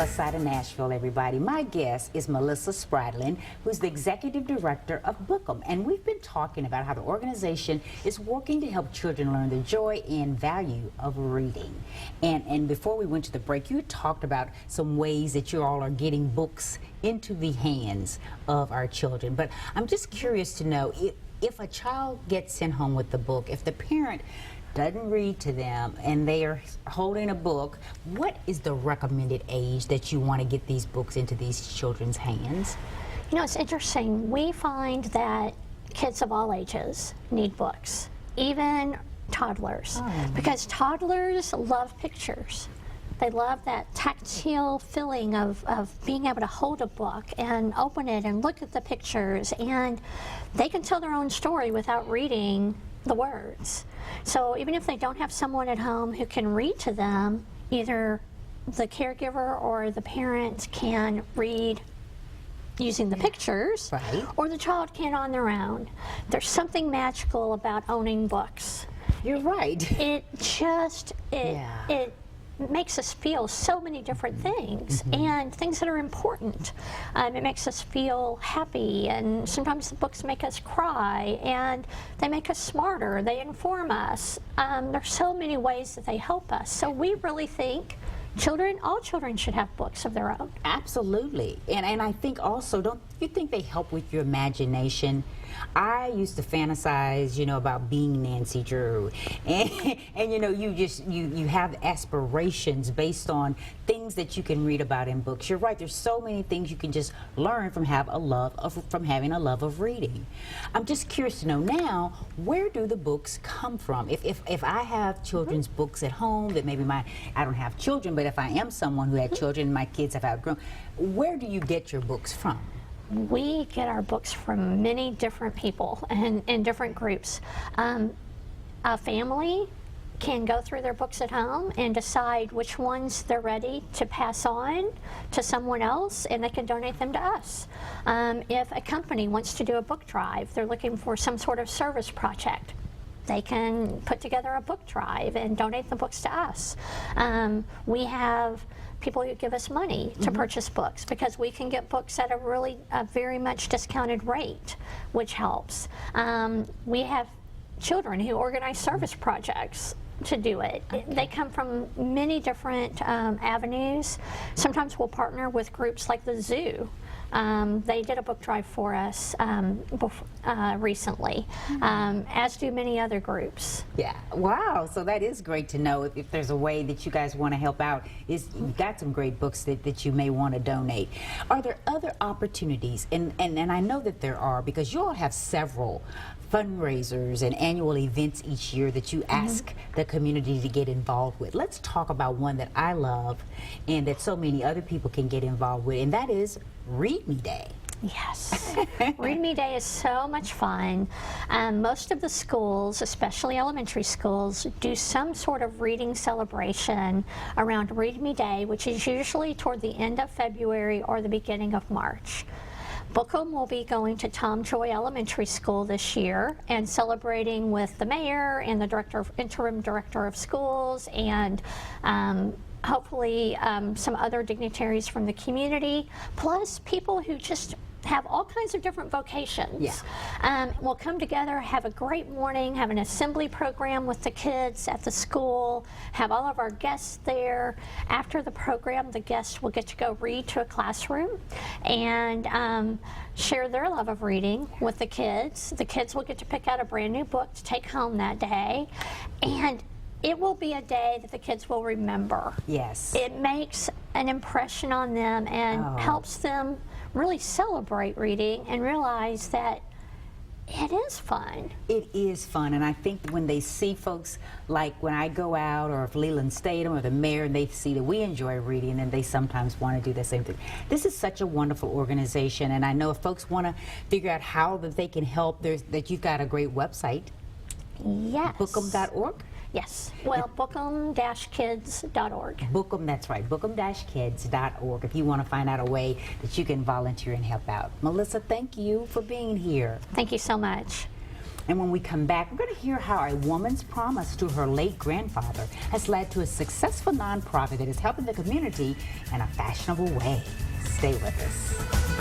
Plus Side of Nashville, everybody. My guest is Melissa Spradlin, who's the Executive Director of Bookem. And we've been talking about how the organization is working to help children learn the joy and value of reading. And before we went to the break, you talked about some ways that you all are getting books into the hands of our children. But I'm just curious to know, if a child gets sent home with the book, if the parent doesn't read to them and they are holding a book, what is the recommended age that you want to get these books into these children's hands? You know, it's interesting. We find that kids of all ages need books, even toddlers, because toddlers love pictures. They love that tactile feeling of being able to hold a book and open it and look at the pictures, and they can tell their own story without reading the words. So even if they don't have someone at home who can read to them, either the caregiver or the parent can read using the pictures, right, or the child can on their own. There's something magical about owning books. You're right. It makes us feel so many different things, and things that are important. It makes us feel happy, and sometimes the books make us cry, and they make us smarter, they inform us. There's so many ways that they help us. So we really think all children should have books of their own. Absolutely. And I think also, don't you think they help with your imagination? I used to fantasize, you know, about being Nancy Drew, and you know, you have aspirations based on things that you can read about in books. You're right. There's so many things you can just learn from having a love of reading. I'm just curious to know now, where do the books come from? If I have children's books at home that maybe I don't have children, but if I am someone who had children, my kids have outgrown, where do you get your books from? We get our books from many different people and in different groups. A family can go through their books at home and decide which ones they're ready to pass on to someone else, and they can donate them to us. If a company wants to do a book drive, they're looking for some sort of service project, they can put together a book drive and donate the books to us. We have people who give us money to purchase books, because we can get books at a very much discounted rate, which helps. We have children who organize service projects to do it. They come from many different avenues. Sometimes we'll partner with groups like the zoo. They did a book drive for us recently, as do many other groups. Yeah, wow, so that is great to know. If there's a way that you guys want to help out, you've got some great books that you may want to donate. Are there other opportunities, and I know that there are, because you all have several fundraisers and annual events each year that you ask the community to get involved with. Let's talk about one that I love and that so many other people can get involved with, and that is Read Me Day. Yes, Read Me Day is so much fun. Most of the schools, especially elementary schools, do some sort of reading celebration around Read Me Day, which is usually toward the end of February or the beginning of March. Bookem will be going to Tom Joy Elementary School this year and celebrating with the mayor and the interim director of schools, and hopefully some other dignitaries from the community, plus people who just have all kinds of different vocations. Yeah. We'll come together, have a great morning, have an assembly program with the kids at the school, have all of our guests there. After the program, the guests will get to go read to a classroom and share their love of reading with the kids. The kids will get to pick out a brand new book to take home that day, and it will be a day that the kids will remember. Yes. It makes an impression on them and helps them really celebrate reading and realize that it is fun. It is fun, and I think when they see folks, like when I go out, or if Leland Statham or the mayor, and they see that we enjoy reading, and they sometimes want to do the same thing. This is such a wonderful organization, and I know if folks want to figure out how that they can help, that you've got a great website. Yes. Bookem.org? Yes. Well, bookem-kids.org. Bookem, that's right. Bookem-kids.org if you want to find out a way that you can volunteer and help out. Melissa, thank you for being here. Thank you so much. And when we come back, we're going to hear how a woman's promise to her late grandfather has led to a successful nonprofit that is helping the community in a fashionable way. Stay with us.